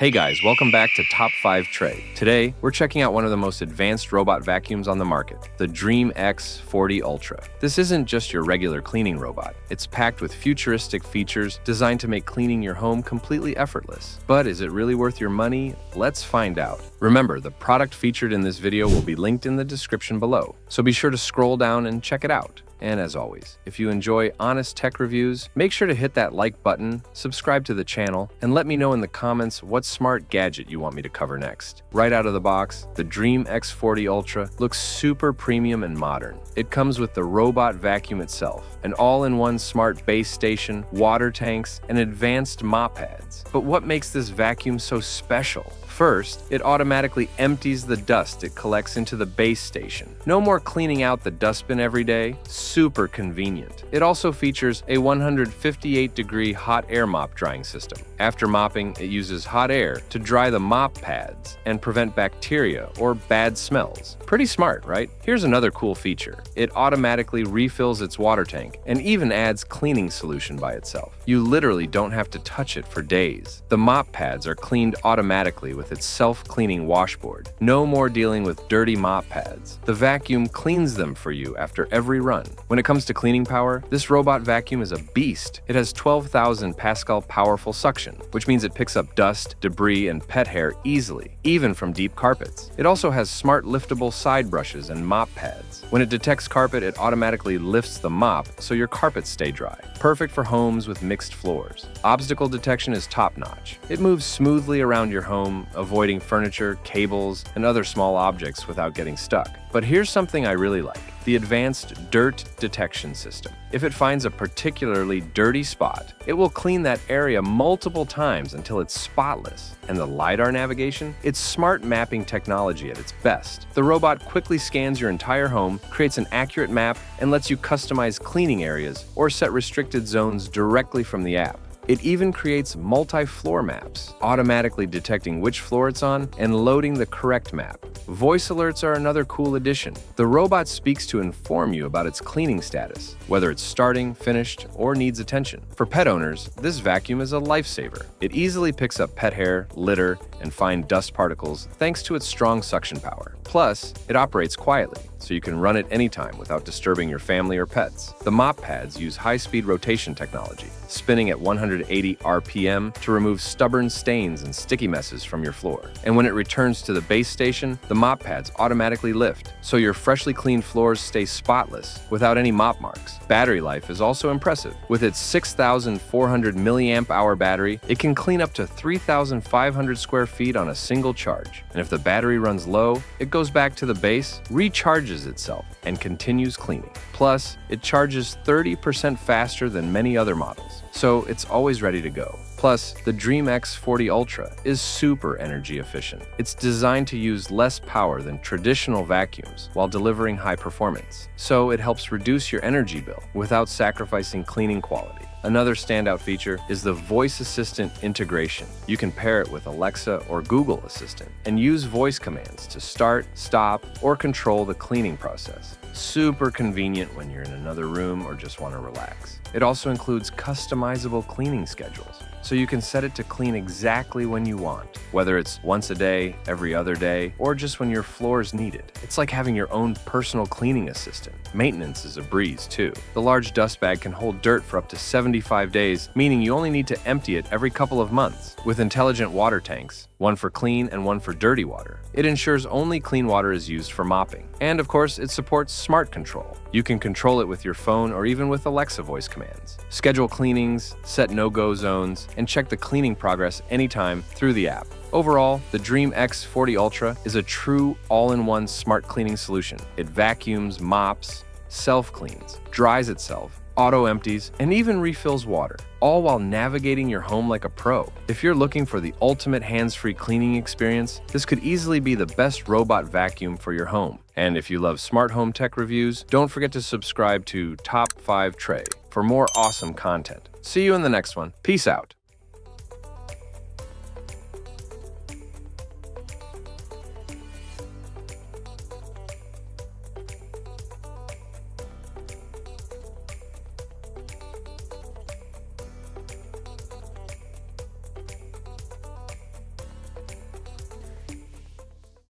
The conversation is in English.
Hey guys, welcome back to Top 5 Tray. Today, we're checking out one of the most advanced robot vacuums on the market, the Dreame X40 Ultra. This isn't just your regular cleaning robot. It's packed with futuristic features designed to make cleaning your home completely effortless. But is it really worth your money? Let's find out. Remember, the product featured in this video will be linked in the description below, so be sure to scroll down and check it out. And as always, if you enjoy honest tech reviews, make sure to hit that like button, subscribe to the channel, and let me know in the comments what smart gadget you want me to cover next. Right out of the box, the Dreame X40 Ultra looks super premium and modern. It comes with the robot vacuum itself, an all-in-one smart base station, water tanks, and advanced mop pads. But what makes this vacuum so special? First, it automatically empties the dust it collects into the base station. No more cleaning out the dustbin every day. Super convenient. It also features a 158-degree hot air mop drying system. After mopping, it uses hot air to dry the mop pads and prevent bacteria or bad smells. Pretty smart, right? Here's another cool feature. It automatically refills its water tank and even adds cleaning solution by itself. You literally don't have to touch it for days. The mop pads are cleaned automatically with its self-cleaning washboard. No more dealing with dirty mop pads. The vacuum cleans them for you after every run. When it comes to cleaning power, this robot vacuum is a beast. It has 12,000 Pascal powerful suction, which means it picks up dust, debris, and pet hair easily, even from deep carpets. It also has smart liftable side brushes and mop pads. When it detects carpet, it automatically lifts the mop so your carpets stay dry. Perfect for homes with mixed floors. Obstacle detection is top-notch. It moves smoothly around your home, avoiding furniture, cables, and other small objects without getting stuck. But here's something I really like: the advanced dirt detection system. If it finds a particularly dirty spot, it will clean that area multiple times until it's spotless. And the LiDAR navigation? It's smart mapping technology at its best. The robot quickly scans your entire home, creates an accurate map, and lets you customize cleaning areas or set restricted zones directly from the app. It even creates multi-floor maps, automatically detecting which floor it's on and loading the correct map. Voice alerts are another cool addition. The robot speaks to inform you about its cleaning status, whether it's starting, finished, or needs attention. For pet owners, this vacuum is a lifesaver. It easily picks up pet hair, litter, and fine dust particles thanks to its strong suction power. Plus, it operates quietly, so you can run it anytime without disturbing your family or pets. The mop pads use high-speed rotation technology, spinning at 180 RPM to remove stubborn stains and sticky messes from your floor. And when it returns to the base station, the mop pads automatically lift, so your freshly cleaned floors stay spotless without any mop marks. Battery life is also impressive. With its 6,400 milliamp hour battery, it can clean up to 3,500 square feet on a single charge. And if the battery runs low, it goes back to the base, recharges itself, and continues cleaning. Plus, it charges 30% faster than many other models, so it's always ready to go. Plus, the Dreame X40 Ultra is super energy efficient. It's designed to use less power than traditional vacuums while delivering high performance, so it helps reduce your energy bill without sacrificing cleaning quality. Another standout feature is the voice assistant integration. You can pair it with Alexa or Google Assistant and use voice commands to start, stop, or control the cleaning process. Super convenient when you're in another room or just want to relax. It also includes customizable cleaning schedules, so you can set it to clean exactly when you want, whether it's once a day, every other day, or just when your floors need it. It's like having your own personal cleaning assistant. Maintenance is a breeze, too. The large dust bag can hold dirt for up to 75 days, meaning you only need to empty it every couple of months. With intelligent water tanks, one for clean and one for dirty water, it ensures only clean water is used for mopping. And of course, it supports smart control. You can control it with your phone or even with Alexa voice commands. Schedule cleanings, set no-go zones, and check the cleaning progress anytime through the app. Overall, the Dreame X40 Ultra is a true all-in-one smart cleaning solution. It vacuums, mops, self-cleans, dries itself, auto-empties, and even refills water, all while navigating your home like a pro. If you're looking for the ultimate hands-free cleaning experience, this could easily be the best robot vacuum for your home. And if you love smart home tech reviews, don't forget to subscribe to Top 5 Tray for more awesome content. See you in the next one. Peace out.